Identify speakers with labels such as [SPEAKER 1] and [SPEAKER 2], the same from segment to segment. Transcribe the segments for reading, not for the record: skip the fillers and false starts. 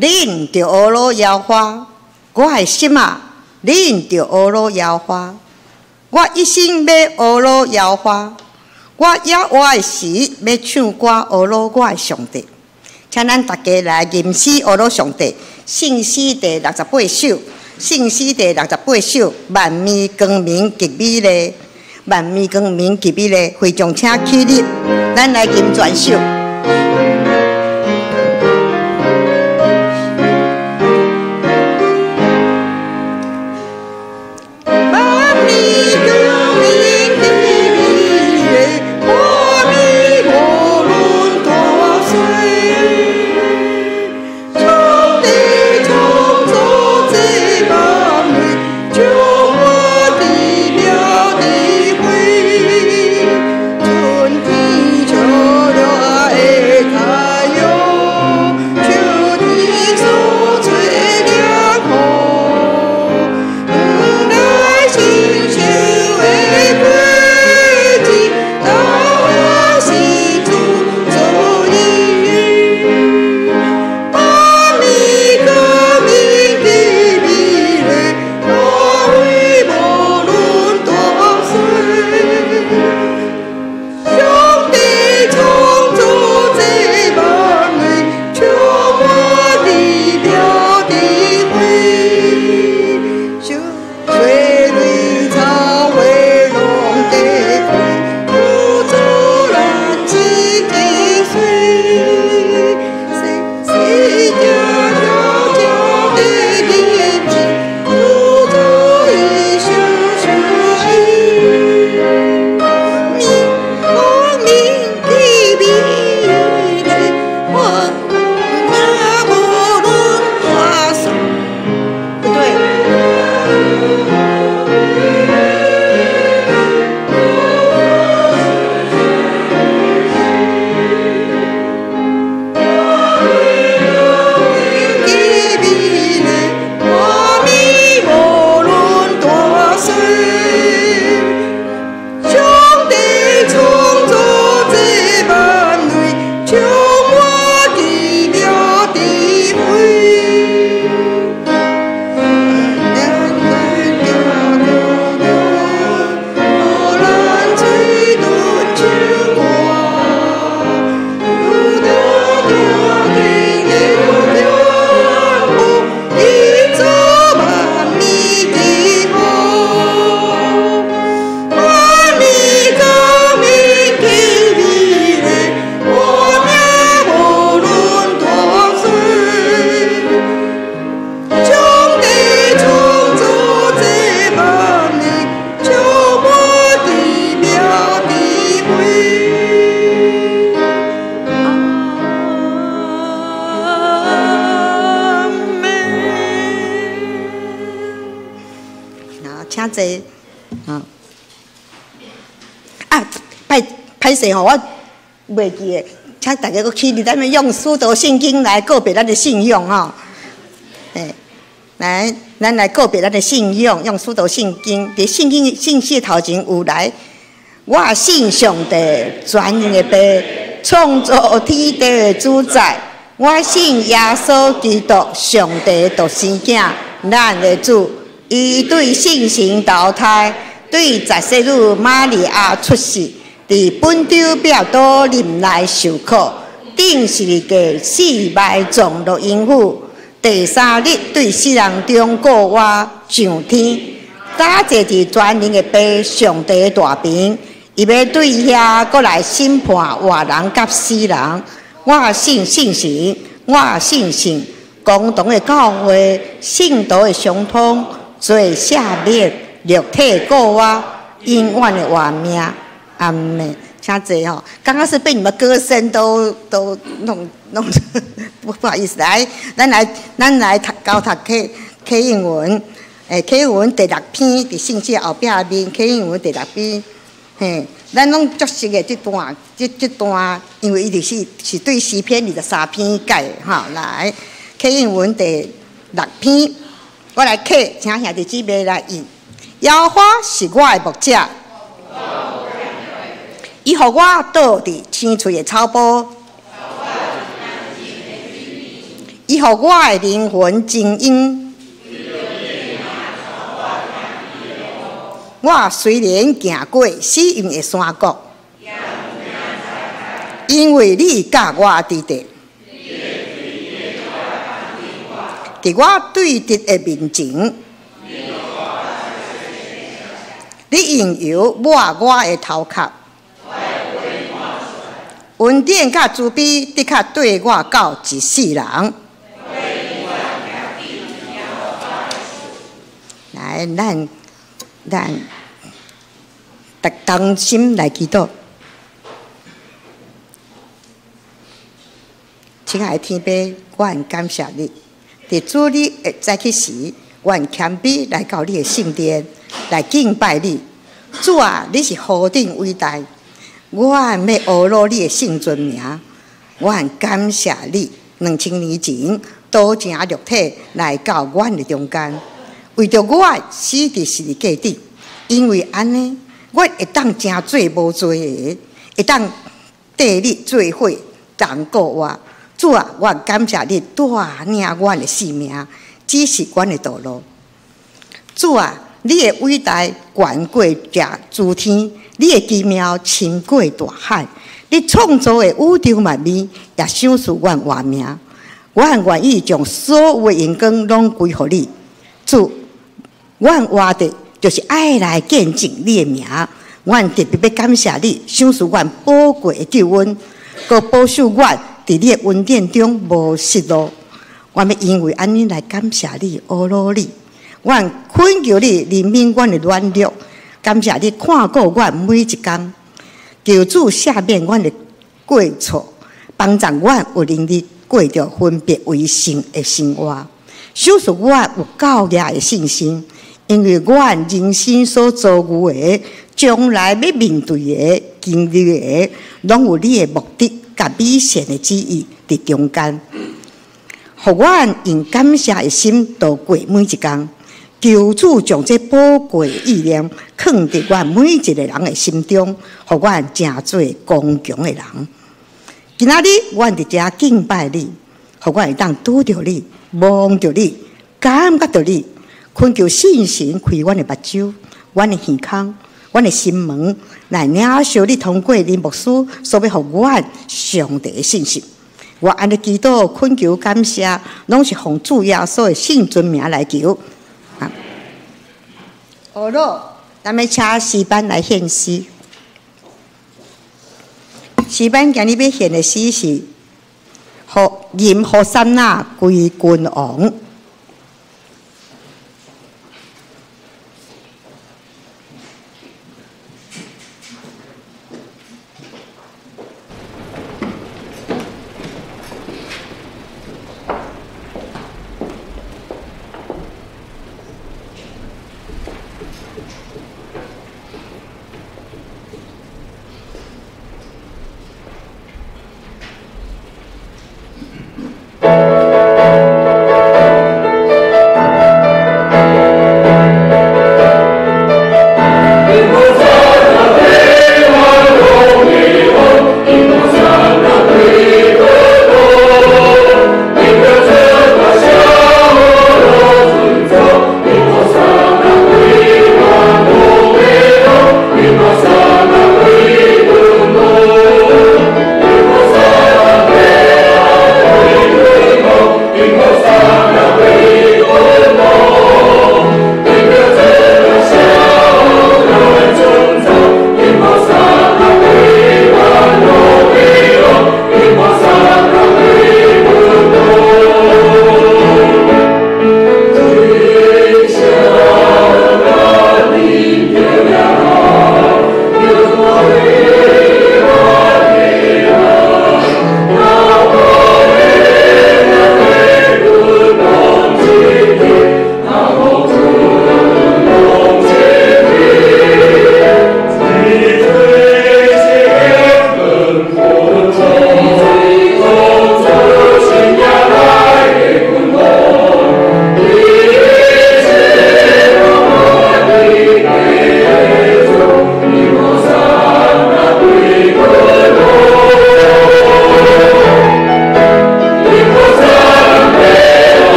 [SPEAKER 1] 恁着婀娜摇花，我的心啊，恁着婀娜摇花。我一生要婀娜摇花，我野活的时要唱歌婀娜我的上帝。请咱大家来吟诗婀娜上帝，圣诗第68首，圣诗第68首，万面光明极美丽，万面光明极美丽，会众请起立，咱来吟全首。歹势吼，我袂记诶，请大家搁起立，咱们用使徒圣经来告别咱的信仰吼。来，咱来告别咱的信仰，用使徒圣经。伫圣经信息头前有来，我信上帝全能的爸，创造天地的主宰。我信耶稣基督，上帝独生囝，咱的主。伊对圣神投胎，对十世女玛利亚出世。伫本州比较多林内受苦，顶是个四脉状落阴府。第3日对世人中告我上天，打坐伫全能的爸上帝的大屏，伊要对遐过来审判活人甲死人。我信圣神，我信神，共同的教会，圣道的相通，罪赦免，肉体告我，永远的活命。阿门。请坐吼，刚刚是被你们歌声都弄，不好意思，来，咱来教读 K 英文，K 英文第6篇伫圣经后壁面 ，K 英文第6篇，咱拢足熟的这段，因为伊是对诗篇23篇改的哈，来 K 英文第6篇，我来 K， 请兄弟姊妹来引，耶和华是我的牧者。伊予我倒伫青翠的草坡，伊互我的灵魂精英。我虽然行过死荫的山谷，因为你甲我伫地，伫我对敌的面前，你用油抹我的头壳，恩典甲慈悲的确对我到一世人。来，咱同心来祈祷。亲爱的天父，我很感谢你，伫主你的早起时，我很谦卑来到你的圣殿来敬拜你。主啊，你是何等伟大！我很要学罗你的圣尊名，我很感谢你。2000年前，道成肉体来到阮的中间，为着我死伫十字架顶。因为安尼，我会当真做无罪的，会当缀你做伙同过我。主啊，我感谢你带领阮的性命，指示阮的道路。主啊，你的伟大远过这诸天，你的奇妙深过大海，你创造的宇宙万美，也赏赐阮活命。我很愿意将所有的荣光拢归乎你。主，阮活的就是爱来见证你的名。阮特别要感谢你，赏赐阮宝贵的救恩，佮保守阮伫你的恩典中无失落。我要因为安尼来感谢你，阿罗你。阮恳求你怜悯阮的软弱，感谢你看顾阮每一天。求主赦免阮的过错，帮助阮有能力过着分别为圣的生活，赏赐阮有教育的信心。因为阮人生所遭遇的、将来要面对的、经历的，拢有你的目的甲美善的旨意伫中间，互阮用感谢的心度过每一天。求主将这宝贵的意念放伫阮每一个人的心中，互阮成做刚强的人。今仔日阮伫遮敬拜你，互阮会当拄着你、望着你、感觉到你。恳求圣神开阮的目睭、阮的耳孔、阮的心门，来领受你通过你牧师所要互阮上帝的信息。我安尼祈祷、恳求、感谢，拢是奉主耶稣的圣尊名来求。好咯，咱们请诗班来献诗。诗班今日要献的诗是《任何山那归君王》。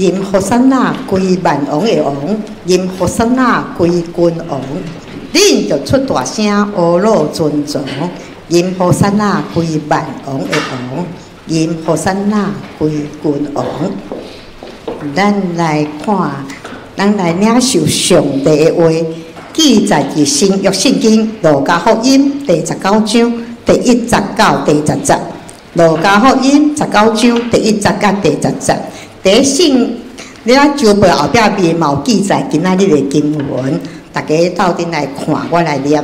[SPEAKER 1] 因何塞那归万王的王，因何塞那归君王。恁就出大声，阿耨尊崇。因何塞那归万王的王，因何塞那归君王。咱来看，咱来领受上帝的话，记载伫新约圣经路加福音第19章第1节到第10节。路加福音19章第1节到第10节。第信，你啊周报后壁面嘛有记载今仔日的经文，大家斗阵来看，我来念。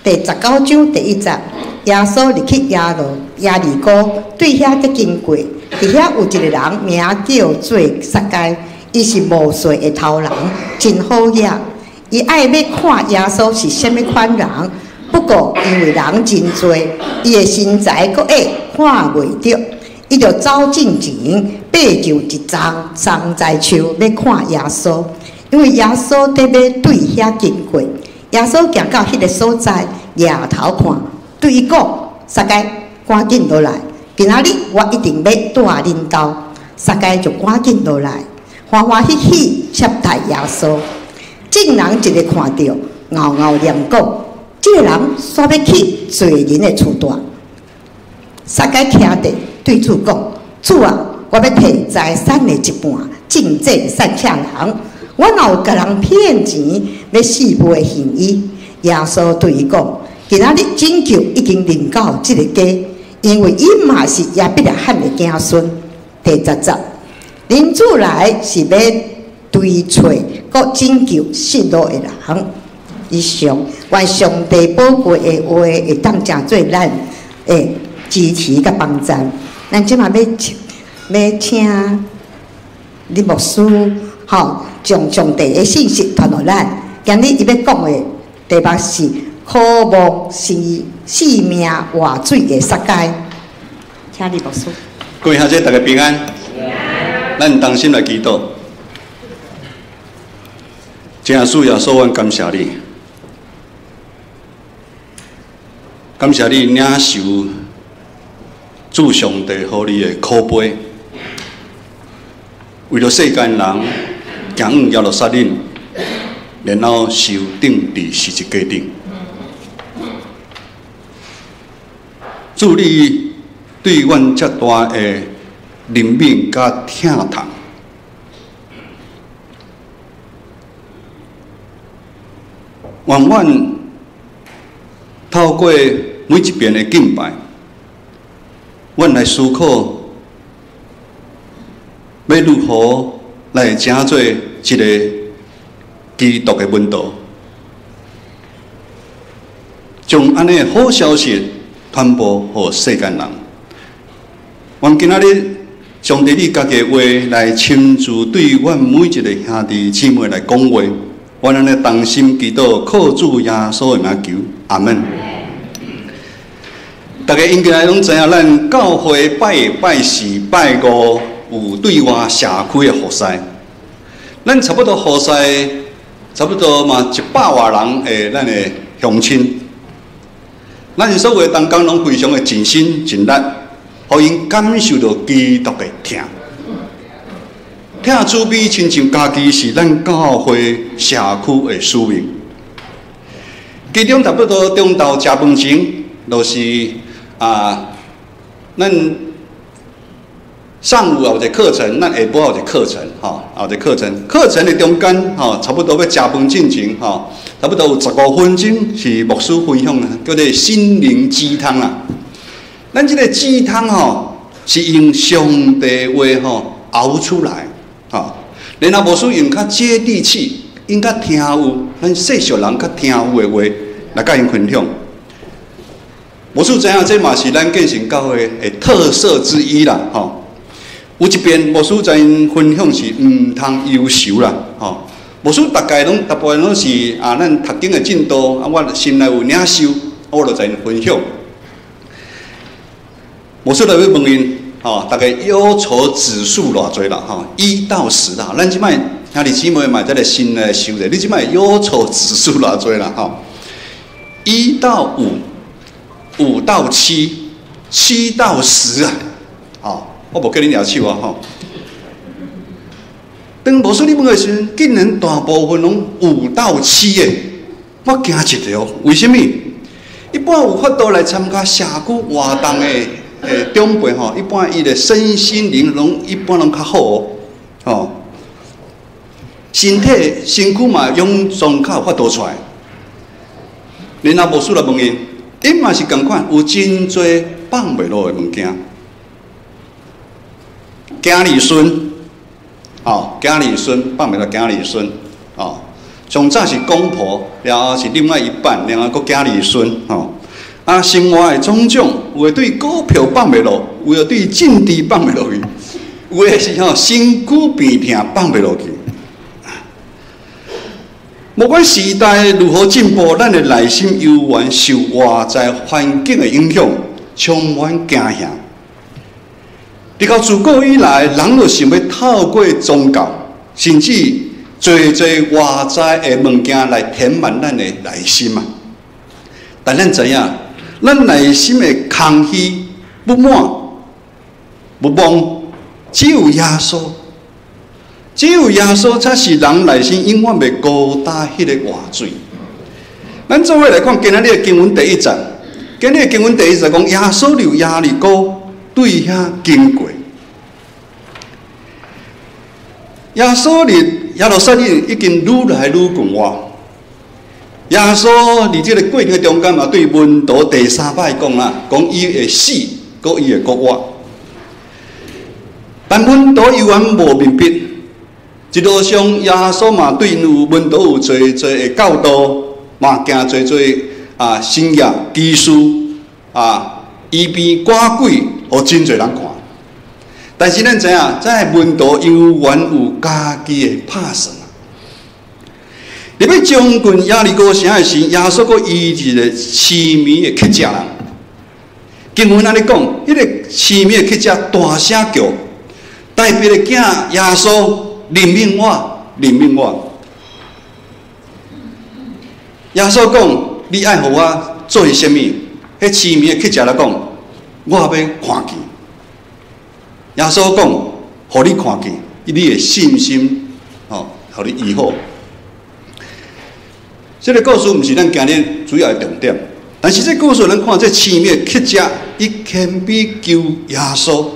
[SPEAKER 1] 第19章第1节，耶稣入去耶利哥，对遐得经过，伫遐有一个人名叫做撒该，伊是无罪的头人，真好惹。伊爱要看耶稣是甚物款人，不过因为人真多，伊的身材阁矮，看袂着，伊就走进前，爬上一丛松栽树要看耶稣，因为耶稣得要对遐经过。耶稣行到迄个所在，抬头看，对伊讲：“撒该，赶紧落来！今仔日我一定要带恁兜。”撒该就赶紧落来，欢欢喜喜接待耶稣。众人一个看到，嗷嗷念讲：“这个人煞要去罪人的厝住。”撒该听得，对主讲：“主啊，我要摕财产的一半，进赠善巧人。我若有甲人骗钱，要4倍现伊。”耶稣对伊讲：“今仔日拯救已經临到这个家，因为伊嘛是亚伯拉罕的子孙。”第10节，恁主来是要追找、佮拯救失落的人。以上，愿上帝宝贵的话会当成做咱的支持佮帮助。咱即马要请李牧师，将上帝的信息传互咱。今日伊要讲的题目是渴望是生命活水的撒该。请李牧师。
[SPEAKER 2] 各位兄姐，大家平安。咱同心来祈祷。真主耶稣，阮感谢你，感谢你领受主上帝予你的苦杯，为了世间人行往耶路撒冷，然后受钉伫十字架顶。主你对阮遮大的怜悯甲疼痛，愿阮透过每一遍的敬拜，阮来思考，要如何来成做一个基督的门徒，将安尼好消息传播给世间人。阮今仔日上帝你家己的话来亲自对阮每一个兄弟姊妹来讲话，阮安尼同心祈祷，靠主耶稣的名求，阿门。大家应该拢知影，咱教会拜4、拜5有对外社区的服侍，咱差不多服侍差不多嘛100外人的咱的乡亲，咱所有同工拢非常的尽心尽力。互因感受到基督的疼，疼主比亲像家己是咱教会社区的使命。其中差不多中昼食饭前，就是咱上午有一个课程，咱下晡有一个课程，有一个课程。课程的中间，差不多要食饭进前，差不多有15分钟是牧师分享的，叫做心灵鸡汤啊。咱这个鸡汤是用上帝话熬出来，然后牧师用较接地气、用较听有咱世俗人较听有的话来甲因分享。牧师知影这嘛是咱建成教会的特色之一啦，有一遍牧师在因分享是唔通忧愁啦，牧师大部分拢是咱读经的进度，我心内有领受，我就在因分享。牧师来要问因，大概忧愁指数偌济啦？1到10啦。咱即摆兄弟姊妹嘛，在个心来想者，你即摆忧愁指数偌济啦？1到5，5到7，7到10啊！我无叫你抓手啊吼。当无顺利问的时阵，竟然大部分拢5到7个，我惊一条，为什么？一般有法度来参加社区活动的长辈吼，一般伊的身心灵一般拢较好哦，身躯嘛勇壮较有法度出来。然后无事来问伊，伊嘛是共款，有真侪放袂落的物件，囝儿孙。囝儿孙放袂落囝儿孙，上早是公婆，然后是另外一半，然后搁囝儿孙，生活的种种，有的对股票放袂落，有的对政治放袂落去，有的是身躯病痛放袂落去。无管时代如何进步，咱的内心犹原受外在环境的影响，充满惊吓。直到自古以来，人就想要透过宗教，甚至侪外在的物件来填满咱的内心嘛。但咱知影，咱内心的空虚、不满、不忘，只有耶稣，只有耶稣才是人内心永远袂孤单迄个活水。咱做伙来看今仔日的经文第1章，今日的经文第1章讲耶稣流耶利哥对遐经过。耶稣离耶路撒冷已经愈来愈近我。耶稣伫这个过程中间嘛，对门徒第3摆讲啦，讲伊会死，搁伊会搁活。但门徒犹原无明白，一路上耶稣嘛对门徒有侪的教导，嘛行侪新约奇事医病赶鬼，互真侪人看。但是咱知影，在门徒犹原有家己的拍算。入要将近耶利哥城的时，耶稣阁医治了痴迷的乞食人。经文安尼讲，迄个痴迷的乞食大声叫，代表的囝耶稣怜悯我，怜悯我。耶稣讲：你爱互我做些什么？迄痴迷的乞食来讲，我要看见。耶稣讲：互你看见，你的信心，互你医好。这个故事毋是咱今日主要的重点，但是这故事咱看这痴迷的乞食，伊谦卑求耶稣。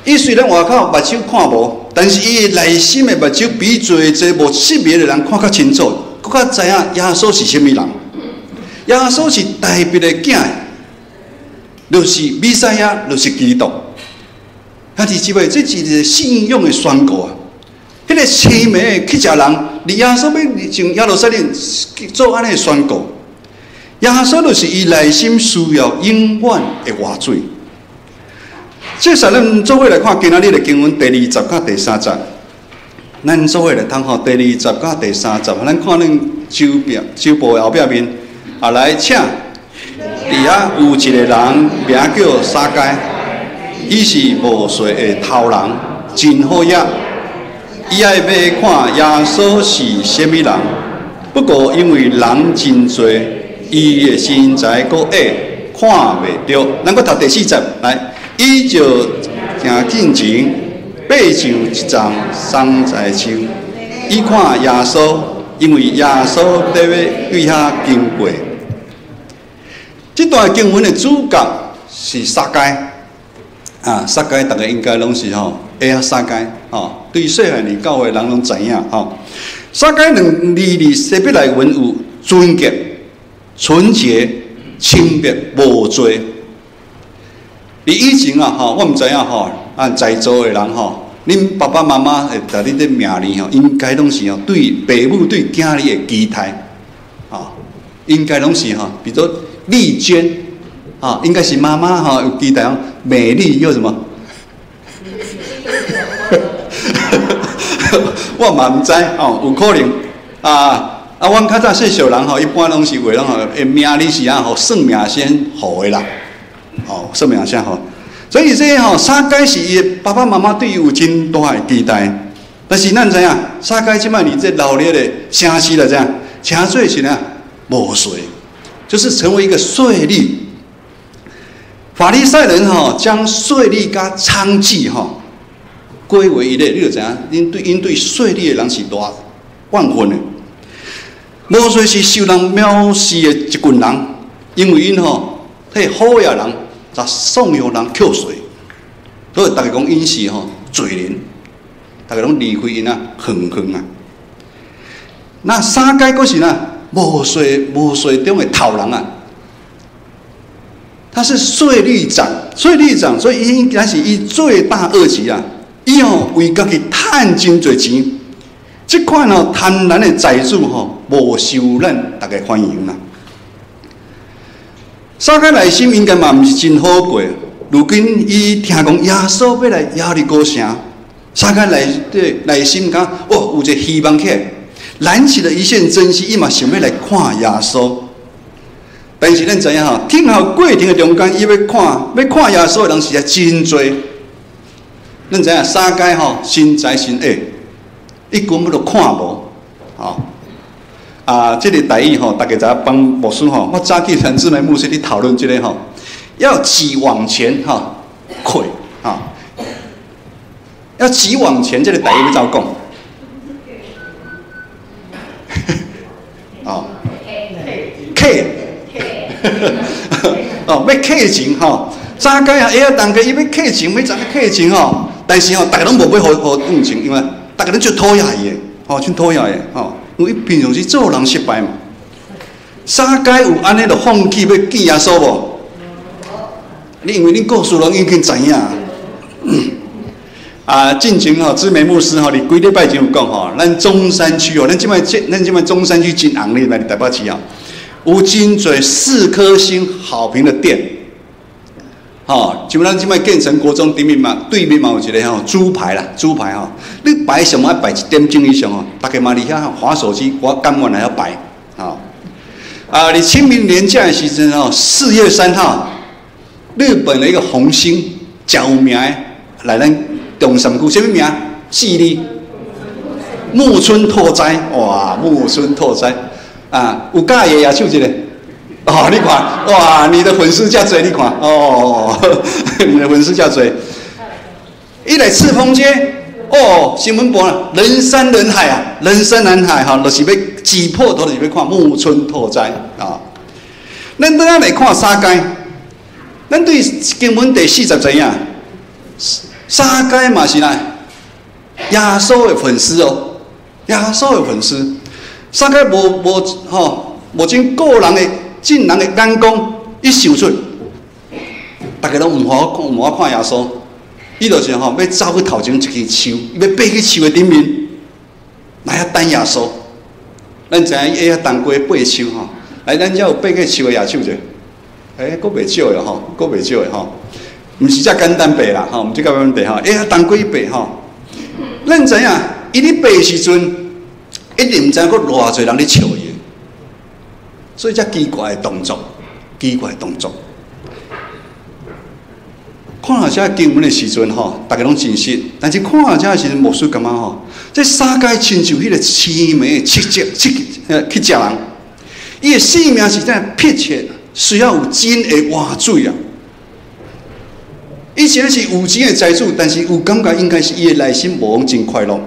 [SPEAKER 2] 伊虽然外口目睭看无，但是伊内心的目睭比侪无识别的人看较清楚，更较知影耶稣是什么人。耶稣是代别的囝，就是弥赛亚，就是基督。兄弟姊妹，这是一个信仰的宣告啊！迄个痴迷的乞食人，离耶稣要从耶路撒冷做安尼宣告，耶稣就是伊内心需要永远的活水。这使咱做伙来看今仔日的经文第20甲第3节，咱做伙来通第20甲第3节，咱看咱手部的后壁面来请，伫遐有一个人名叫撒该，伊是无罪的头人，真好野。伊爱要看耶稣是什么人，不过因为人真多，伊的身材阁矮，看袂着。咱阁读第4节来，伊就行近前，爬上一丛桑材树，伊看耶稣，因为耶稣在要对遐经过。这段经文的主角是撒该。撒该大家应该拢是会撒该对细汉年教的人拢知影撒该2字西伯来文有纯洁、纯洁、清白、无罪。你以前我毋知影在座的人恁爸爸妈妈会甲恁的命令应该拢是对父母对囝儿的期待应该拢是比如说丽娟应该是妈妈有期待美丽又什么？我嘛毋知有可能阮较早细小人一般拢是为人命理是算命先好的啦，算命先好。所以这撒该是伊爸爸妈妈对伊有真大的期待，但是咱知影撒该即摆伫这老烈的城市来讲，车做是无税，就是成为一个税吏。法利赛人将税吏甲娼妓归为一类，你就知影，因对税吏的人是大怨恨的。摩西是受人藐视的一群人，因为因替好野人、甲送羊人扣税，所以大家讲因是罪人，大家拢离开因远远啊。那三界佫是无税中的头人啊。他是税吏长，税吏长，所以伊应该是伊罪大恶极啊！伊为家己趁真侪钱，这款贪婪的财主无受咱大家欢迎啦。撒该内心应该嘛毋是真好过，如今伊听讲耶稣要来耶利哥城，撒该内心讲有一个希望起来，燃起了一线真心，伊嘛想要来看耶稣。但是咱知影听候过程的中间，伊要看耶稣的人实在真多。咱知影三界新财新恶，伊根本都看无这个台语大家知影帮牧师我早起陈志梅牧师咧讨论这个要挤往前溃要挤往前，这个台语要怎讲？要客情早间下当家伊要客情，要怎个客情但是大家拢无要互用情，因为大家拢就讨厌伊的就讨厌的因为平常时做人失败嘛。早间有安尼就放弃要见耶稣无？你因为你故事人已经知影。进前知名牧师你几礼拜前有讲咱中山区咱即摆中山区真红哩，来台北市有真侪4颗星好评的店，就咱即摆建成国中对面嘛有一个猪排啦，你摆上要摆1点钟以上大家嘛伫遐滑手机，我甘愿来遐摆你清明年假的时阵4月3号，日本的一个红星真有名的来咱中山区，什么名？4字木村拓哉，哇，木村拓哉。有介意也唱一个，你看，哇，你的粉丝遮多，你看，你的粉丝遮多。一来赤峰街，新闻播了，人山人海就是要挤破头，就是要看木村拓哉咱等下来看三界，咱对经文第40知影，三界嘛是耶稣的粉丝耶稣的粉丝。三界无种个人的众人的眼光一受出，大家拢唔好看耶稣，伊就是要走去头前一支树，要爬去树的顶面，来遐等耶稣。咱知影伊遐当过爬树来咱遮有爬去树的野手者，佫袂少的佫袂少的毋是遮简单爬啦毋是咁样爬遐当过爬咱知影伊咧爬的时阵。一定毋知佫偌侪人咧笑伊，所以遮奇怪的动作，看下遮经文的时阵大家拢真实，但是看下遮的时阵，牧师感觉这三界亲像迄个凄美的乞食人，伊的性命是真迫切，需要有钱的活水啊。以前是有钱的财主，但是有感觉应该是伊的内心无讲真快乐。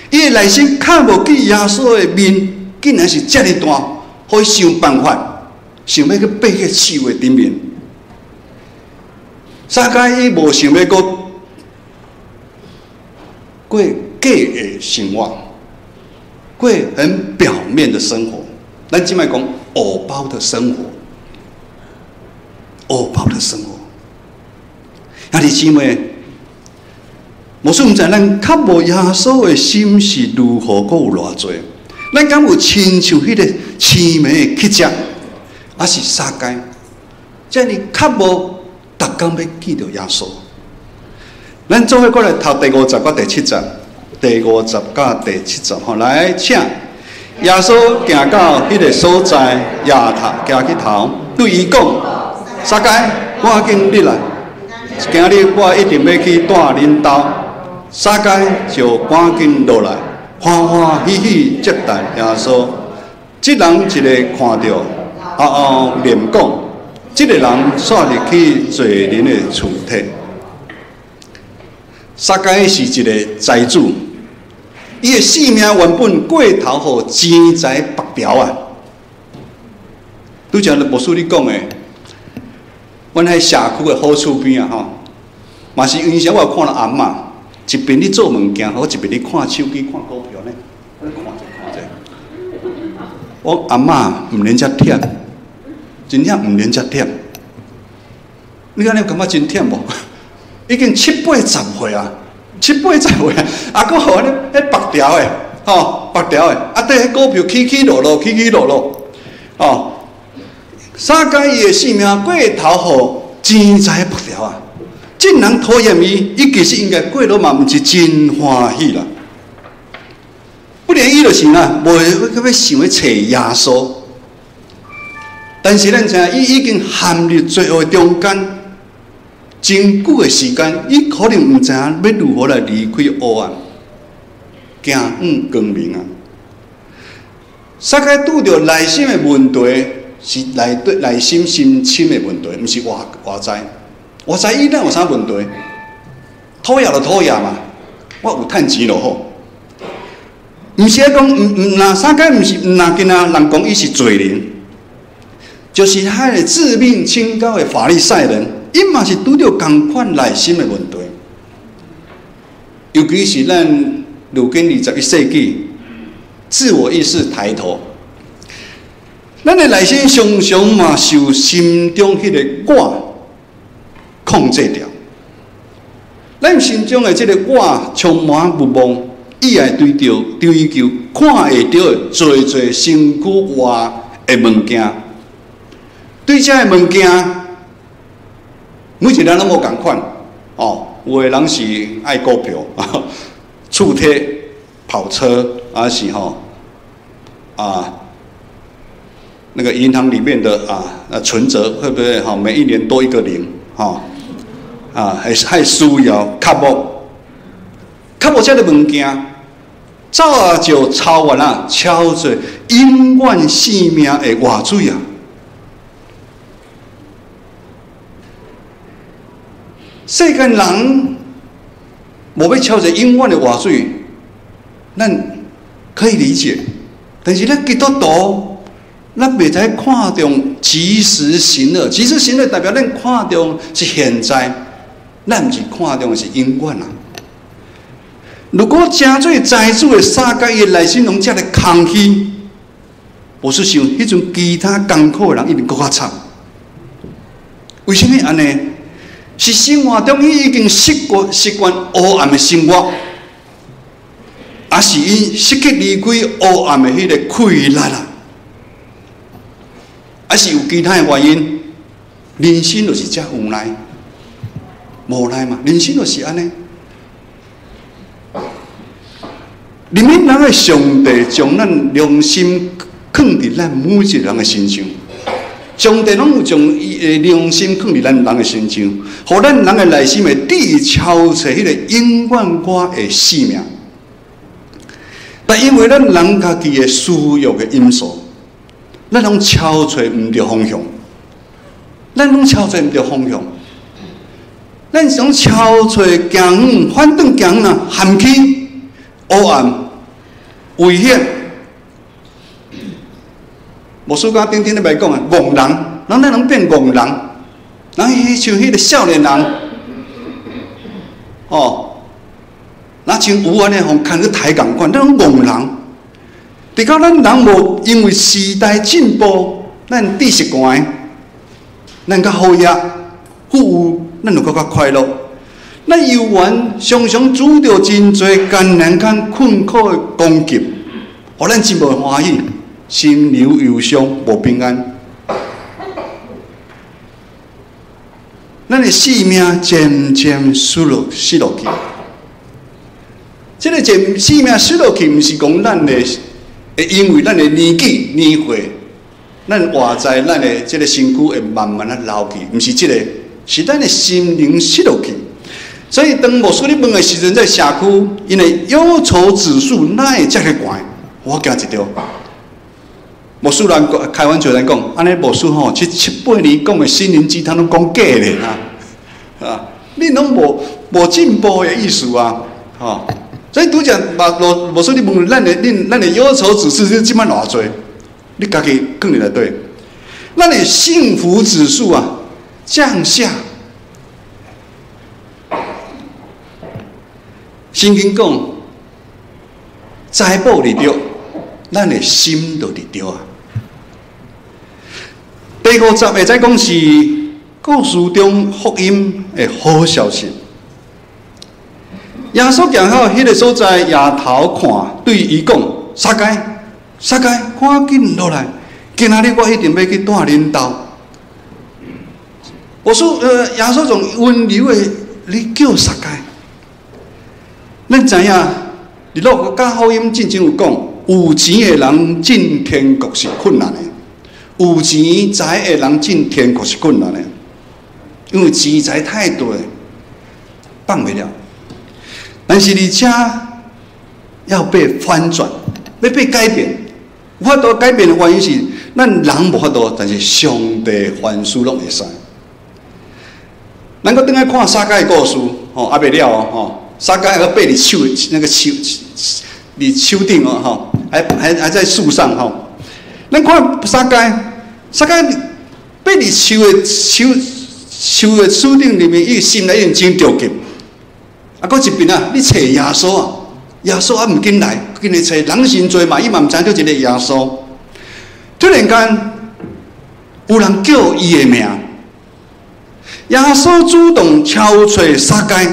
[SPEAKER 2] 伊的内心看无见耶稣的面，竟然是遮尔大，可以想办法，想要去爬去树的顶面。三界伊无想要过假的生活，过很表面的生活。咱即摆讲偶包的生活，兄弟姊妹。牧师毋知咱较无耶稣的心是如何，阁有偌济？咱敢有亲像迄个凄美的乞食，还是三界？遮尔较无逐工要记着耶稣。咱做伙过来读第50到第70，第50到第70来请耶稣行到迄个所在，行去头，对伊讲：三界，赶紧入来！今日我一定要去带恁兜。三界就赶紧落来，欢欢喜喜接待耶稣。这人一个看到，连讲，这个人煞入去罪人的厝体。撒该是一个财主，伊的性命原本过头互钱财白嫖啊。拄则牧师你讲的，阮喺社区的好厝边啊，吼，嘛是有时我有看到阿嬷，一边咧做物件，好一边咧看手机、看股票呢，看者。我阿嬷唔免遮忝，真正唔免遮忝。你安尼感觉真忝无？已经70、80岁啊，70、80岁啊，啊，佫互迄白条的，吼，白条的，啊，对，迄股票起落落，起落落，哦。撒该伊的性命过头互钱财白条啊！真人讨厌伊，伊其实应该过落嘛，毋是真欢喜啦。不然伊就是呐，袂要想要找耶稣。但是咱知影，伊已经陷入罪恶中间，真久的时间，伊可能毋知影要如何来离开黑暗，行向光明啊！撒该拄着内心的问题。是内心深深的问题，毋是外在。外在伊咱有啥问题？讨厌就讨厌嘛，我有趁钱就好。毋是讲若啥个毋是若囡仔人讲伊是罪人，就是迄个自命清高的法利赛人，伊嘛是拄着同款内心的问题。尤其是咱如今21世纪，自我意识抬头。咱的内心常常嘛受心中迄个我控制着，咱心中的这个我充满不忘，伊爱追求看会到的做身躯外的物件。对这个物件，每一个人拢无共款哦。有的人是爱股票，厝体、跑车，还是吼啊。那个银行里面的存折会不会每一年多一个零还需要较无这个物件，早就超越了超过永远性命的活水啊！世间人无要超过永远的活水，咱可以理解，但是咱基督徒。咱袂使看重及时行乐，及时行乐代表咱看重是现在，咱毋是看重的是永远啊。如果真做财主的撒该伊内心拢遮个空虚，我是想迄阵其他艰苦的人一定更较惨。为什么安尼？是生活中伊已经习惯黑暗的生活，还是伊失去离开黑暗的迄个快乐啊？还是有其他的原因，人生就是这无奈，无奈嘛，人生就是安尼。人民人的上帝将咱良心放伫咱每一个人的身上，上帝拢有将伊的良心放伫咱人的身上，互咱人的内心会抵超出迄个永远我的使命。但因为咱人家己的私欲的因素。咱拢超找毋着方向，咱拢超找毋着方向，咱想超找行反正行呐，陷去黑暗、危险。无暑假顶顶咧袂讲啊，戆人，咱拢变戆人，咱像迄个少年人，哦，咱像有安尼互牵去抬共款，咱拢戆人。直到咱人无因为时代进步，咱知识悬，咱较好业富裕，咱就较快乐。咱游玩常常拄着真侪艰难跟困苦的攻击，互咱真无欢喜，心流忧伤，无平安。咱的生命渐渐失落去。这个生命失落去，毋是讲咱的。会因为咱的年纪年岁，咱活在咱的这个身躯会慢慢啊老去，毋是这个，是咱的心灵失落去。所以当牧师你问的时阵，在社区，因为忧愁指数哪会遮个悬？我惊一条，牧师人开玩笑来讲，安尼牧师吼7、8年讲的心灵鸡汤拢讲假咧啊！你拢无进步的意思啊！所以拄则牧师你问咱的忧愁指数是即摆偌济？你家己讲起来对，咱的幸福指数啊降下。圣经讲，财宝里着，咱的心就里着啊。第50会再讲是故事中福音的好消息。耶稣行到迄个所在，夜头看，对伊讲：撒该，赶紧落来，今仔日我一定要去带恁兜。耶稣从温柔的你叫撒该。咱知影，日落国家福音进前有讲，有钱的人进天国是困难的。有钱财的人进天国是困难的，因为钱财太多了，放不了。但是而且要被翻转，要被改变。有法度改变的原因是，咱人无法度，但是上帝凡事拢会使。咱搁倒来看撒该的故事，还未了哦，撒该还爬伫树那个树顶哦，还在树上哦。咱看撒该爬伫树的树顶里面，伊心内已经真着急。啊，搁一边啊，你找耶稣啊，耶稣还唔紧来，紧来找人真多嘛，伊嘛唔知到一个耶稣。突然间，有人叫伊的名，耶稣主动敲找撒该，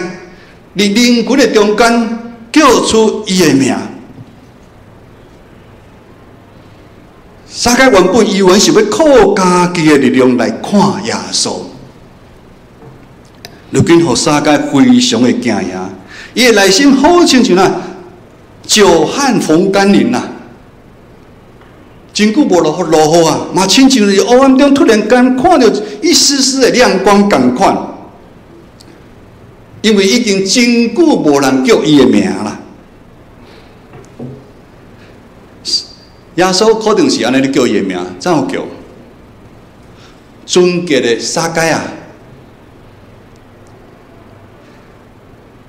[SPEAKER 2] 伫人群的中间叫出伊的名。撒该原本以为是要靠家己的力量来看耶稣，如今互撒该非常的惊讶，伊的内心好亲像久旱逢甘霖呐，真久无落雨啊，嘛亲像是黑暗中突然间看到一丝丝的亮光同款，因为已经真久无人叫伊的名啦。耶稣可能是安尼咧叫伊的名，怎有叫？纯洁的撒该啊，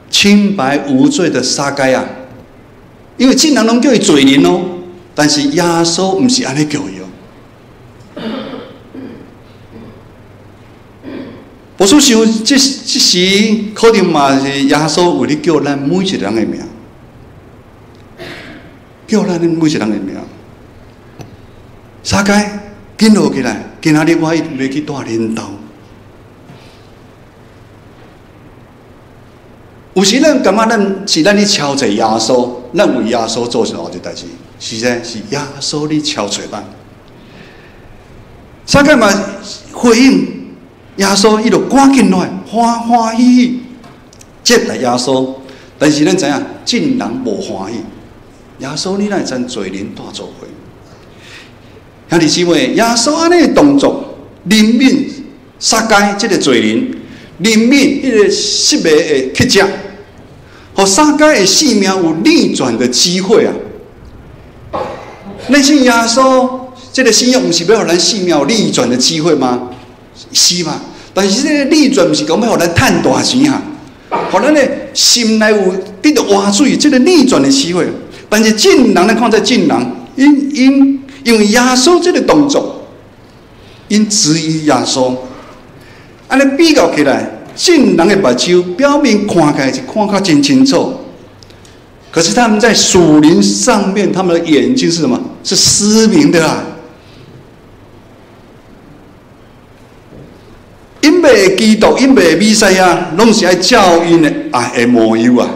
[SPEAKER 2] 清白无罪的撒该啊，因为众人拢叫伊罪人哦，但是耶稣唔是安尼叫伊哦。我所想，这时可能嘛是耶稣为了叫咱每一个人的名，叫咱每一个人的名。撒该，紧落起来！今仔日我一定要去带恁兜。有时咱感觉咱咧敲诈耶稣，咱为耶稣做啥一代志？是噻，是耶稣咧敲诈咱。撒该嘛回应耶稣，伊就赶紧来，欢欢喜喜接待耶稣。但是咱知影，众人无欢喜。耶稣，你哪会将罪人带做伙？兄弟姊妹，耶稣安尼的动作，怜悯撒该这个罪人，怜悯迄个失迷的乞丐，互撒该的性命有逆转的机会啊！那信耶稣这个信仰，不是要互咱性命有逆转的机会吗？是嘛？但是这个逆转，不是讲要互咱赚大钱哈，互咱的心内有得到活水，这个逆转的机会。但是众人来看在众人，因为耶稣这个动作，因质疑耶稣，安尼比较起来，众人的目睭表面看起来是看较真清楚，可是他们在属灵上面，他们的眼睛是什么？是失明的啊！因为基督，因为弥赛亚，拢是爱照因的爱的模样啊，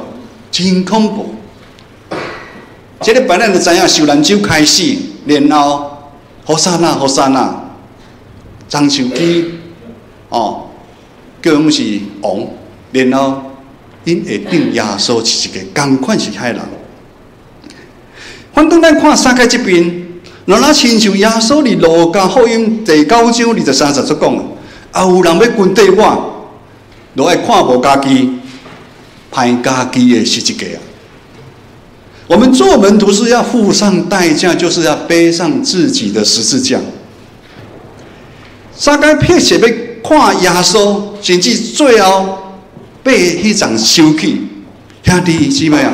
[SPEAKER 2] 真恐怖。这个本来就知影，受难酒开始。然后，何沙那，张寿基，叫阮是王。然后，因会定耶稣是一个同款是海人。反倒咱看撒该这边，若那亲像耶稣伫路加福音第9章23节所讲的，啊有人要跟缀我，就爱看无家己，歹家己的是一个啊。我们做门徒是要付上代价，就是要背上自己的十字架。撒该撇下要看耶稣，甚至最后被迄场收起。兄弟姊妹啊，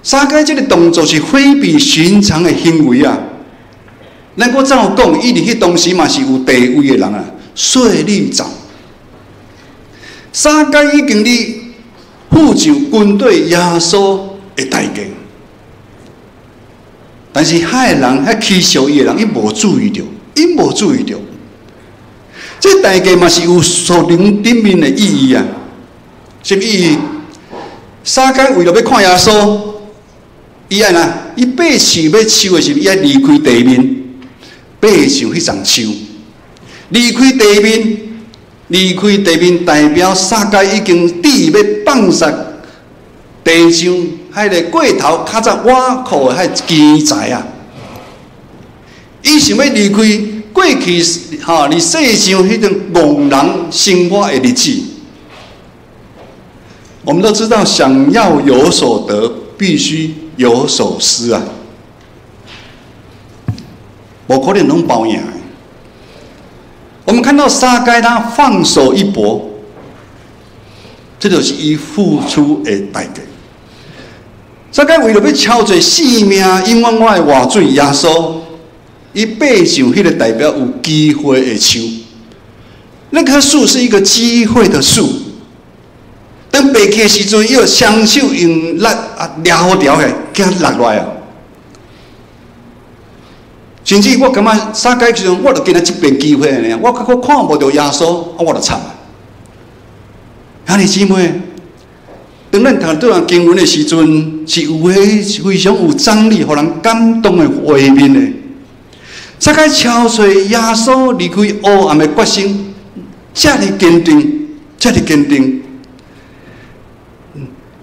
[SPEAKER 2] 撒该这个动作是非比寻常的行为啊！咱我怎有讲，伊伫迄当时嘛是有地位的人啊，税吏长。撒该已经咧付上军队耶稣的代价，但是遐个人、遐欺笑伊的人，伊无注意到，这代价嘛是有属灵顶面的意义啊！什么意义？撒该为了要看耶稣，伊安那，伊爬树要收的时候，伊爱离开地面，爬上迄丛树，离开地面代表撒该已经准要放下地上迄个过头较早挖苦的迄钱财啊！伊想要离开过去伫世上迄种戇人生活的日子。我们都知道，想要有所得，必须有所失啊！无可能拢包赢的。我们看到撒该他放手一搏，这就是伊付出的代价。撒该为了要超过性命永远我的活水耶稣，伊爬上迄个代表有机会的树，那棵树是一个机会的树。当爬起的时阵，伊要双手用力抓好条个，给它落来啊！甚至我感觉撒该时阵，我就给他一边机会呢，我看无到耶稣，我就惨啊！兄弟姊妹，当咱读这段经文的时阵，是有迄非常有张力、互人感动的画面的。撒该敲碎耶稣离开黑暗的决心，这么坚定，这么坚定。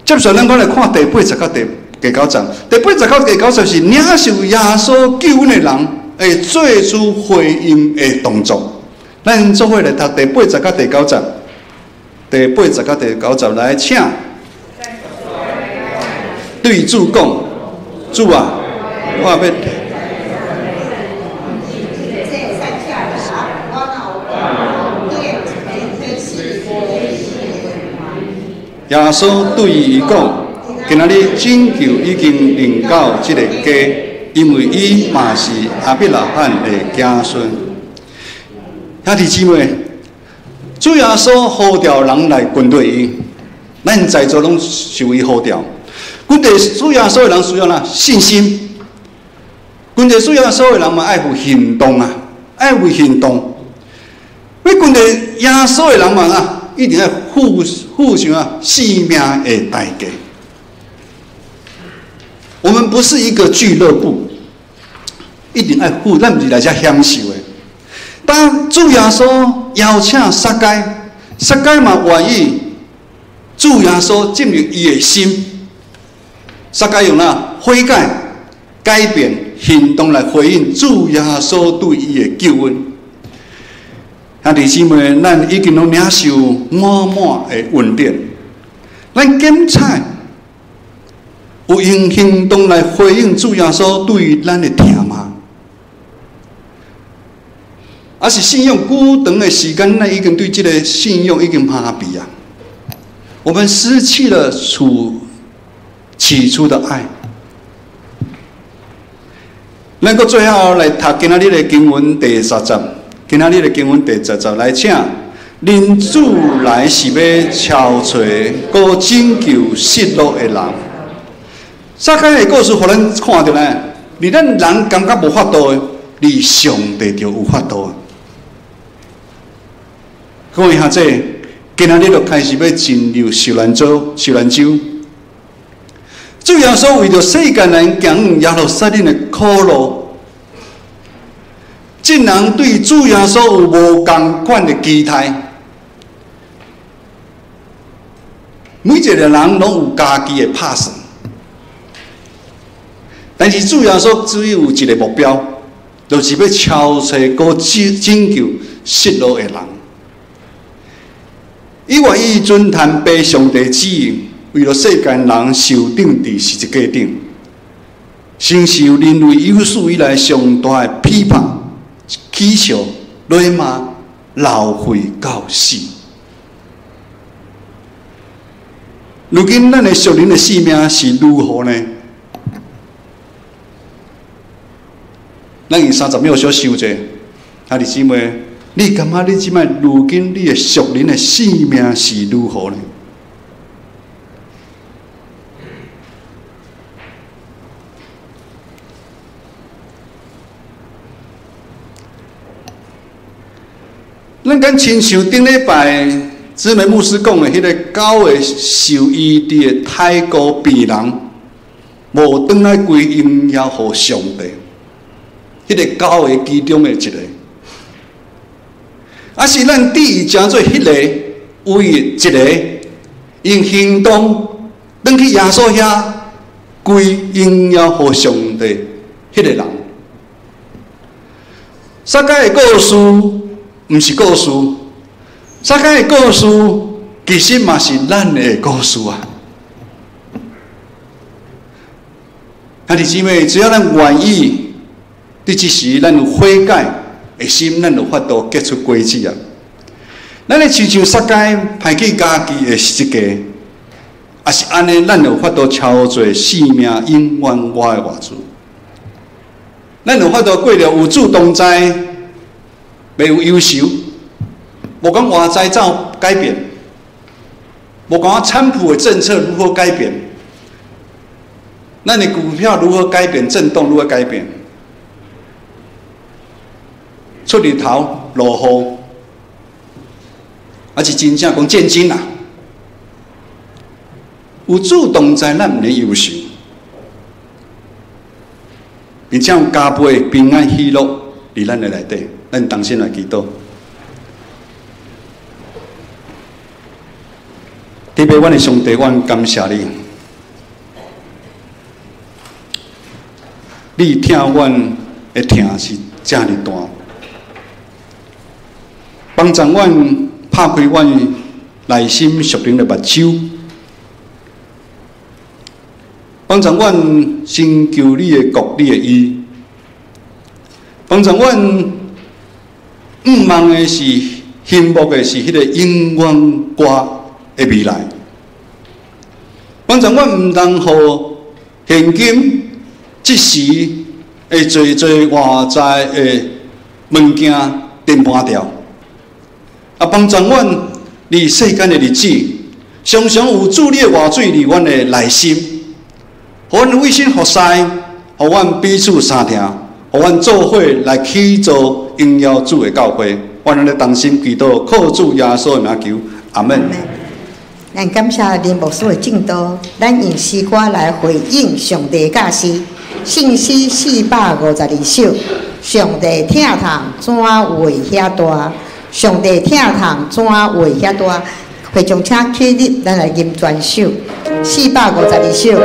[SPEAKER 2] 接下咱来看第80到第9章。第80到第9章是领受耶稣救恩的人会做出回应的动作。咱做伙来读第80到第9章。第80到第9章来，请对主讲：主啊，我要。耶稣对伊讲：今仔日拯救已经临到这个家，因为伊嘛是亚伯拉罕的子孙。兄弟姊妹，主耶稣呼召人来跟对伊，咱在座拢受伊呼召。跟对主耶稣的人需要哪？信心。跟对主耶稣的人嘛，爱有行动啊，爱有行动。要跟对耶稣的人嘛啊。一定要付上性命的代价。我们不是一个俱乐部，一定要付，咱不是来这享受的。当主耶稣邀请撒该，撒该嘛愿意，主耶稣进入伊的心，撒该用悔改、改变行动来回应主耶稣对伊的救恩。兄弟姊妹，咱已经拢领受满满的恩典，咱检查有用行动来回应主耶稣对于咱的疼吗？还是信用久长的时间，咱已经对这个信用已经麻痹啊？我们失去了起初的爱。咱个最后来读今仔日的经文第10章。今仔日的经文第10章来，请恁主来是要敲找、搁拯救失落的人。撒该的故事，互咱看到呢，离咱人感觉无法度的，离上帝就有法度啊！各位兄弟，今仔日就开始要进入受难周。主耶稣为着世间人行耶路撒冷的苦路。众人对主耶稣有无同款的期待，每一个人拢有家己的拍算，但是主耶稣只有一个目标，就是要敲找搁拯救失落的人。伊愿意遵谈被上帝旨意，为了世间人受定伫十字架顶，承受人类有史以来上大的批判、讥笑、辱骂、浪费到死。如今咱的属灵的性命是如何呢？咱用30秒小想者，兄弟姊妹，你感觉你即摆如今你的属灵的性命是如何呢？咱敢亲像顶礼拜姊妹牧师讲的，迄个狗的受医治的太过病人，无转来归荣耀给上帝。迄个狗的其中的一个，是咱第二正做迄个唯一一个，用行动转去耶稣遐归荣耀给上帝迄个人。撒该的故事，毋是故事。撒该的故事，其实嘛是咱的故事啊！兄弟姊妹，只要咱愿意，你即时咱有悔改的心，咱就法度结出果子啊！咱咧亲像撒该排去家己的十字架，也是安尼，咱就法度超做性命永远我的活主。咱就法度过了有主同在，袂有忧愁。无讲外在怎改变，无讲产普的政策如何改变，咱的股票如何改变，震动如何改变，出日头落雨，还是真正讲见真啊！有主同在，咱毋免忧愁，并且有加倍平安喜乐伫咱的内底，咱同心来祈祷。特别，阮的上帝，阮感谢你，你听阮的听是这么大，帮助阮拍开阮内心属灵的目睭，帮助阮寻求你的国、你的义，帮助阮毋望的是幸福的是迄个永远歌的未来，帮助阮毋通互现金即时会做外在的物件颠盘掉，帮助阮伫世间的日子，常常有主你的话水伫阮的内心，互阮委身服侍，互阮彼此相听，互阮做伙来起造荣耀主的教会。阮咧同心祈祷，靠主耶稣的名求，阿门。
[SPEAKER 1] 咱感谢林牧师的正道，咱用诗歌来回应上帝教示。信诗452首，上帝疼痛怎会遐大？上帝疼痛怎会遐大？会众请起立，咱来吟全首452首。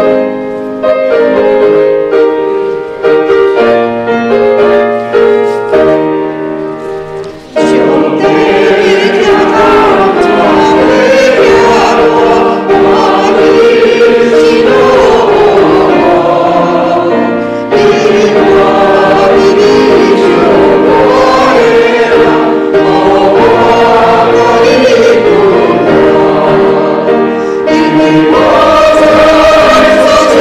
[SPEAKER 3] 我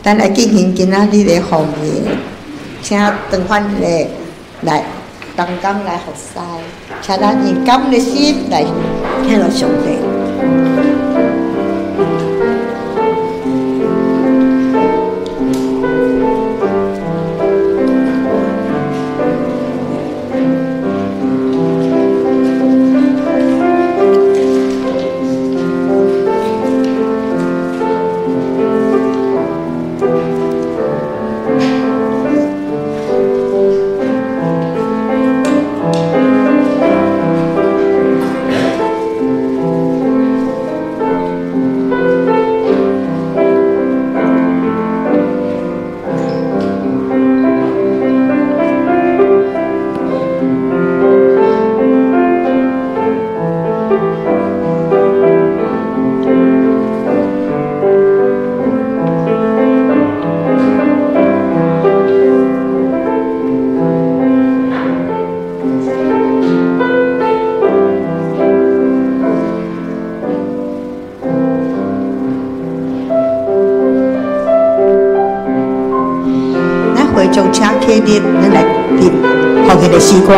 [SPEAKER 1] 咱来进行今仔日的奉言，请长官来同工来服侍，请咱用感恩的心来献落上帝。从车开入，咱来听后面的诗歌。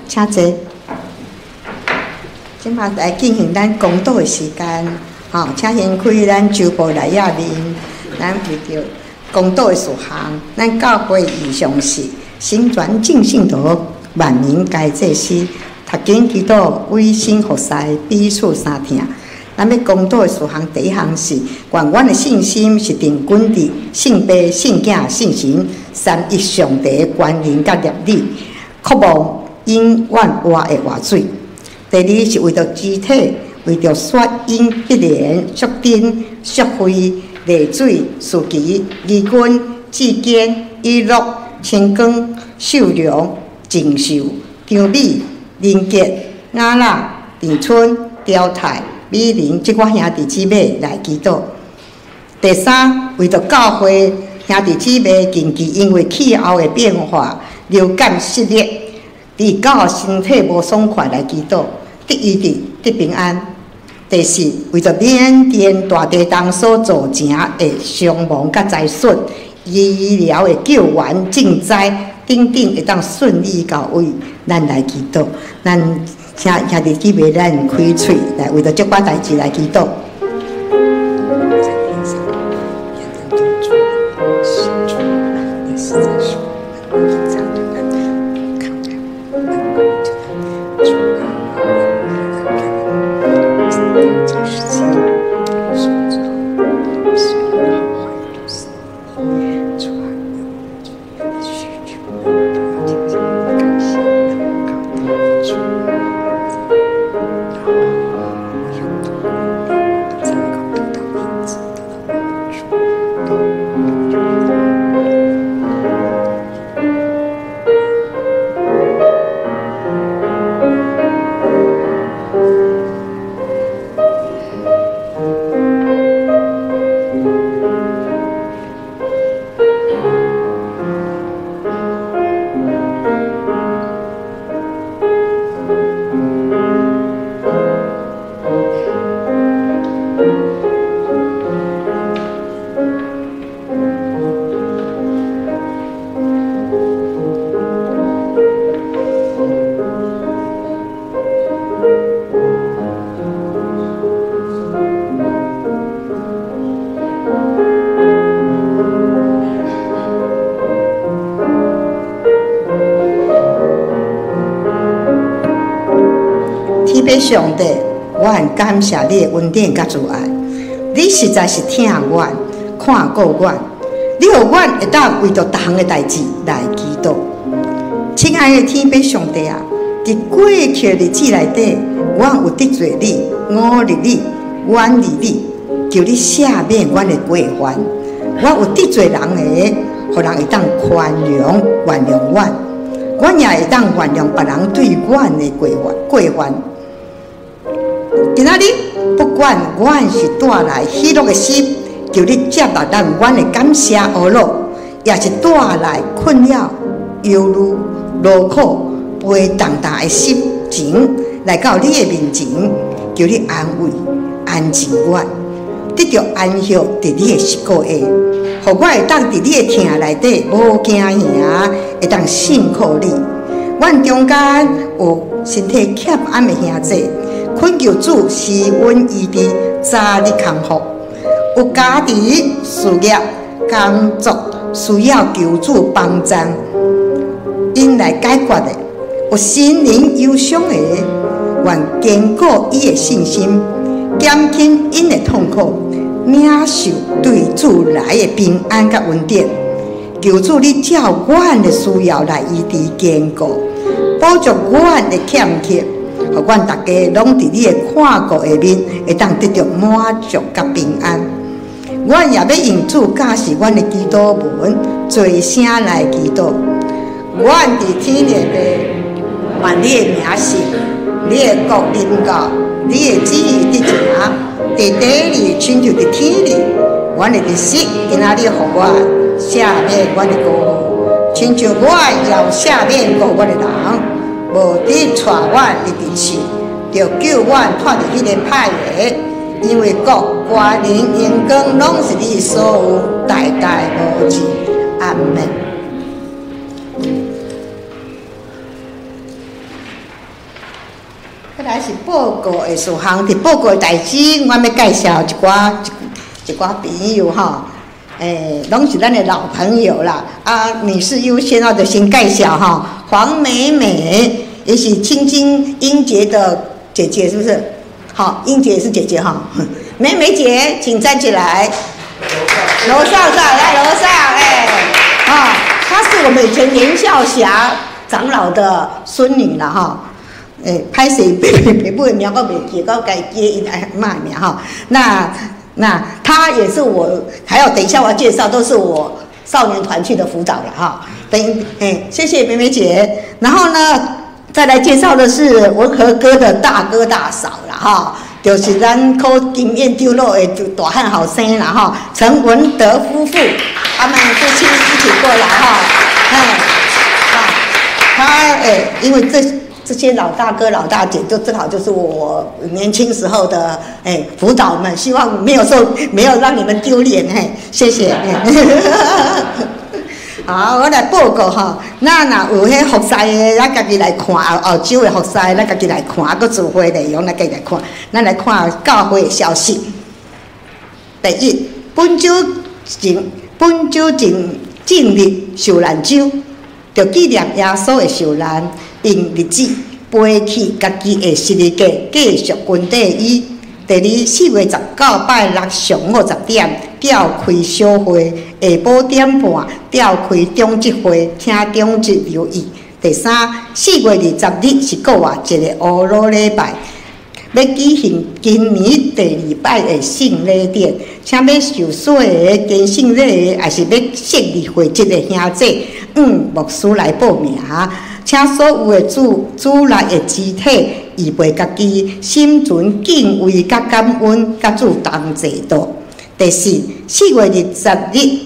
[SPEAKER 1] 请坐。即马来进行咱公道的时间，吼，请掀开咱周报内页面，咱为着公道的事项，咱教会意向是新传正信徒万民该祭司，读经祈祷委身服侍，彼此相听。咱要公道的事项，第一项是，愿阮的信心是定根伫圣父、圣子、圣神三一上帝的权能甲业力，渴望因愿活的活水。第二是为着肢体，为着血因必然属丁、属灰、泪水、事期、义军、志坚、娱乐、清光、秀良、静寿、张美、林杰、雅娜、田春、刁太、美玲这寡兄弟姊妹来祈祷。第三，为着教会兄弟姊妹近期因为气候的变化、流感肆虐，伫教身体无爽快来祈祷，得医治、得平安。第四，为着缅甸大地震所造成的伤亡甲灾损，医疗的救援、赈灾等等会当顺利到位，咱来祈祷。咱请兄弟姊妹，咱开嘴来为着这寡代志来祈祷。上帝，我很感谢你的恩典甲慈爱，你实在是听阮、看顾阮，你互阮会当为着逐项的代志来祈祷。亲爱的天父上帝啊，伫过去的日子内底，阮有得罪你，忤逆你，远离你，求你赦免阮的过犯。我有得罪人的，互人会当宽容原谅阮，阮也会当原谅别人对阮的过犯。今仔日不管阮是带来喜乐的心，求你接纳咱阮的感谢恶乐，也是带来困扰、忧虑、劳苦、悲重大的心情来到你的面前，求你安慰、安静阮，得到安息伫你的膝盖下，互我会当伫你的疼内底无惊吓，会当信靠你。阮中间有身体欠安的兄弟，恳求主施恩医治，早日康复。有家庭、事业、工作需要求主帮助，因来解决的；有心灵忧伤的，愿坚固伊的信心，减轻因的痛苦，领受对主来的平安甲稳定。求主你照阮的需要来医治坚固，补足阮的欠缺，互阮大家拢伫你的看顾下面，会当得到满足甲平安。阮也要用主教示阮的祈祷文，做声来祈祷。阮伫天里的，愿你的名是，你的国临到，你的旨意伫行，伫地里亲像伫天里。阮的日时，今仔日互我赦免阮的过犯，亲像我要赦免过我的人，无伫带阮入地去，就叫阮脱离迄个歹个。因为国、官、人、荣光，拢是你所有，代代无尽。阿门。再来是报告的事项，伫报告的代志，我要介绍一寡朋友吼，拢是咱的老朋友啦。啊，女士优先就先介绍吼，黄美美，也是青青英杰的姐姐，是不是？好，英姐也是姐姐哈，美美姐，请站起来。楼上来楼上，她是我们以前连孝霞长老的孙女了哈。拍谁别不会名我袂记，我该接因爱骂名哈。那她也是我，还有等一下我要介绍，都是我少年团去的辅导了哈。谢谢美美姐。然后呢？再来介绍的是文和哥的大哥大嫂啦，哈，就是咱考经验丢落的大汉好生啦，哈，陈文德夫妇，他们夫妻一起过来哈，因为这些老大哥老大姐就正好就是我年轻时候的辅导们，希望没有让你们丢脸，谢谢。好，我来报告哈。咱若有迄服侍的，咱家己来看；澳洲的服侍，咱家己来看；佮聚会内容，咱家己来看。咱来看教会的消息。第一，本周正日受难周，着纪念耶稣的受难，用日子背起家己的十字架，继续军队伊。第二，4月19拜六上午10点，召开小会；下晡点半召开中职会，听中职留意。第三，4月20日是国外一个乌鲁礼拜，要举行今年第2摆的圣礼典，请要受洗的、跟圣礼的，还是要设立会籍的兄弟，牧师来报名。请所有的主内的肢体预备家己，心存敬畏、甲感恩、甲主同齐度。第四，4月20日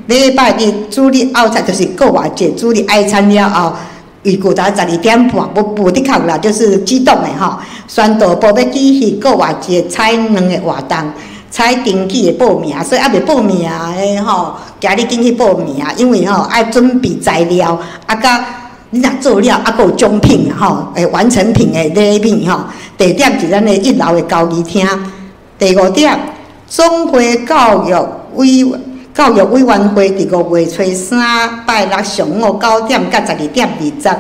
[SPEAKER 1] 礼拜日主日后餐就是国外节主日爱餐了后，预估到12点半，不的确啦，就是激动的吼。宣导部要举行国外节采2个活动。采登记的报名，所以还未报名的吼，今日紧去报名，因为吼爱准备材料，甲你若做了，还有奖品吼，完成品的礼品吼。地点是咱的1楼的交谊厅。第5点，总会教育委员会伫5月初3拜六上午9点到12点20，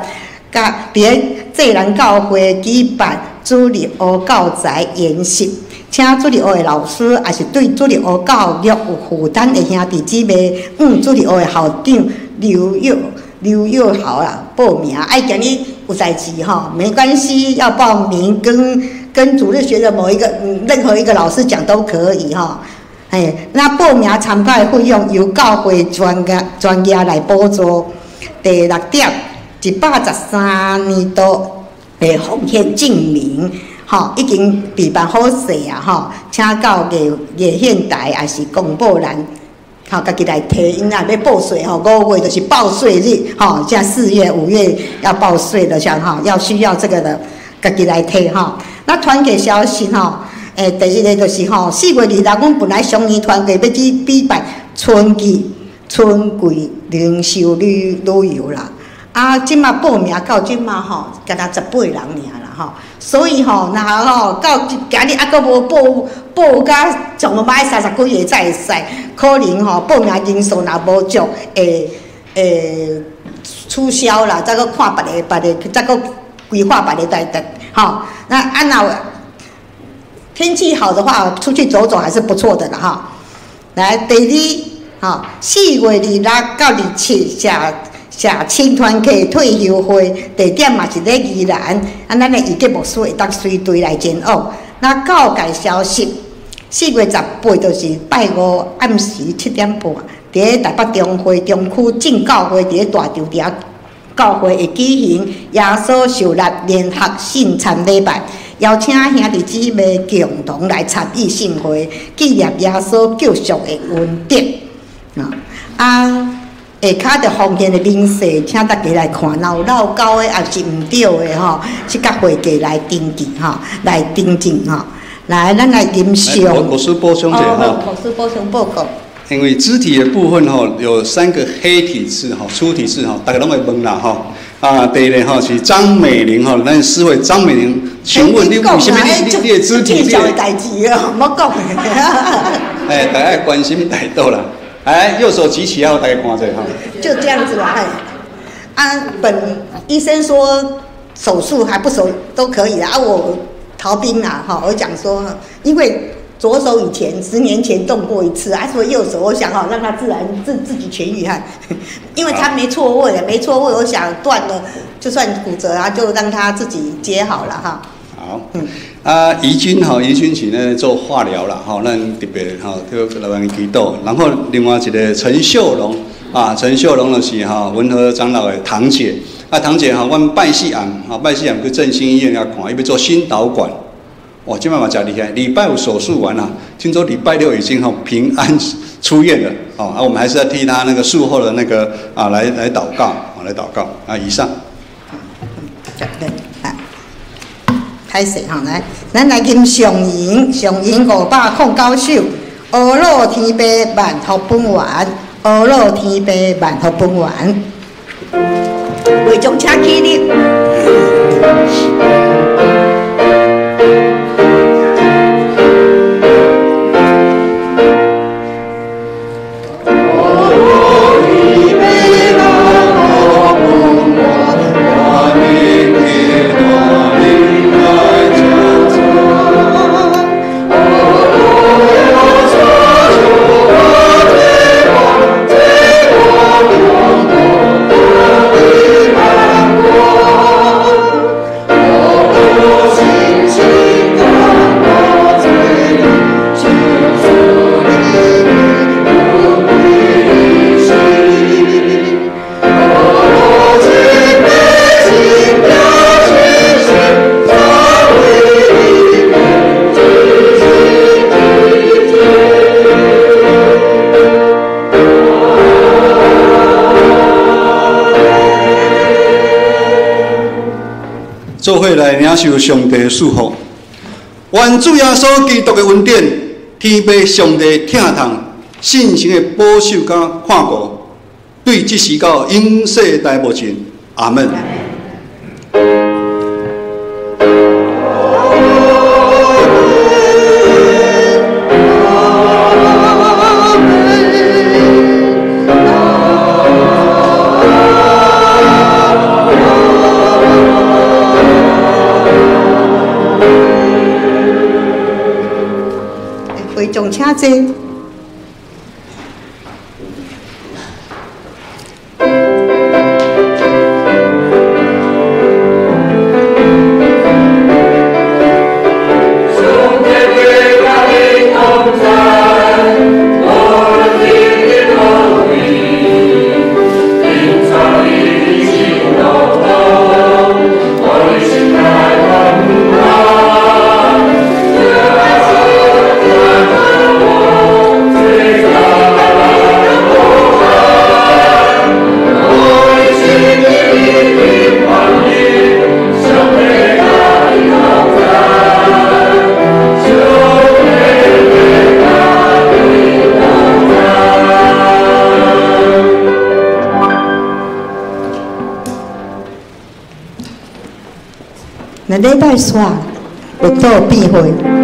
[SPEAKER 1] 甲伫济南教会举办主日学教材研习。请主日学的老师，也是对主日学教育有负担的兄弟姊妹，主日学的校长刘友豪啦报名。今日有代志哈，没关系，要报名跟主日学的某一个任何一个老师讲都可以哈。哎，那报名参加的费用由教会专业来补助。第6点，113年度的奉献证明，吼，已经备办好势啊，吼，请到夜献台还是公报栏，吼，家己来提，因若要报税吼，5月就是报税日，吼，像4月、5月要报税的，像吼，要需要这个的，家己来提吼。那团契消息吼。第一个就是吼，4月26，阮本来上年团契要去举办春季零售旅游啦，啊，即马报名到即马吼，敢若18人尔啦吼，所以吼，若吼到今日还阁无报甲上尾摆30几个才会使，可能吼报名人数若无足，会取消啦，再阁看别个，再阁规划别个吼，那若天气好的话，出去走走还是不错的啦哈。来，第二，4月26到27社青团契退休会，地点嘛是咧宜兰，咱的预计牧师会当随队来前往。那教界消息，4月18就是拜5暗时7点半，伫台北中会中区正教会伫大场底教会会举行耶稣受难联合圣餐礼拜。邀请兄弟姊妹共同来参与盛会，纪念耶稣救赎的恩典。下骹着奉献的明细，请大家来看，若有漏交的，也是毋对的吼，去甲会计来登记吼，来订正吼。来，咱来吟诵。
[SPEAKER 2] 我是补充一下哈。
[SPEAKER 1] 我是补充报告。
[SPEAKER 2] 因为肢体的部分吼，有3个黑体字吼，粗体字吼，大家拢会问啦吼。第一个吼是张美玲吼，咱师会张美玲，请问你为什么你的肢体？
[SPEAKER 1] 小的代志啊，莫讲。
[SPEAKER 2] 大家关心大道啦。来，右手举起来，大家看一下哈。
[SPEAKER 1] 就这样子啦，本医生说手术还不手都可以啦，我逃兵啦哈，我讲说，因为左手以前10年前动过一次，所以右手我想让它自然自己痊愈哈，因为它没错位，我想断了就算骨折啊，就让它自己接好了哈。
[SPEAKER 2] 好，怡君是呢做化疗啦，咱特别叫来帮祈祷。然后另外一个陈秀荣就是文和长老的堂姐，堂姐阮拜四暗去振兴医院要看，伊要做心导管。哇，今摆嘛真厉害！礼拜5手术完了，听说礼拜6已经平安出院了。我们还是要替他那个术后的那个来祷告，以上。
[SPEAKER 1] 对，开始来，咱来吟上吟509首，阿罗天父万福本源，阿罗天父万福本源，会众请起立。
[SPEAKER 2] 做伙来领受上帝的祝福，愿主耶稣基督的恩典、天父上帝疼痛、信心的保守甲看顾，对即时到永世代无尽。阿门。会众请坐。
[SPEAKER 1] 礼拜煞，有倒变回。